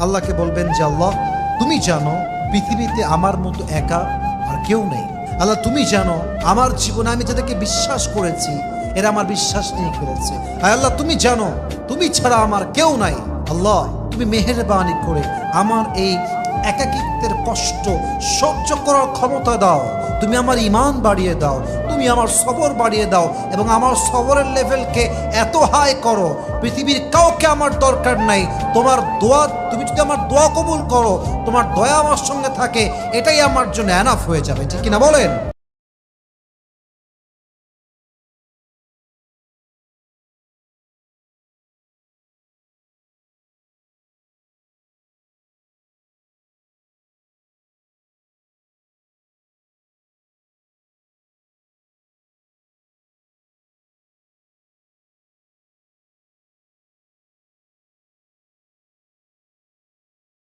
আল্লাহকে বলবেন যে আল্লাহ তুমি জানো পৃথিবীতে আমার মতো একা আর কেউ নেই। আল্লাহ তুমি জানো আমার জীবনে আমি যাদেরকে বিশ্বাস করেছি এরা আমার বিশ্বাস নিয়ে করেছে। আর আল্লাহ তুমি জানো তুমি ছাড়া আমার কেউ নাই। আল্লাহ তুমি মেহেরবানি করে আমার এই একাকিত্বের কষ্ট সহ্য করার ক্ষমতা দাও। তুমি আমার ঈমান বাড়িয়ে দাও, তুমি আমার সবর বাড়িয়ে দাও এবং আমার সবরের লেভেলকে এত হাই করো পৃথিবীর কাউকে আমার দরকার নাই। তোমার দোয়া, তুমি যদি আমার দোয়া কবুল করো, তোমার দয়া আমার সঙ্গে থাকে, এটাই আমার জন্য এনাফ হয়ে যাবে। ঠিক কিনা বলেন?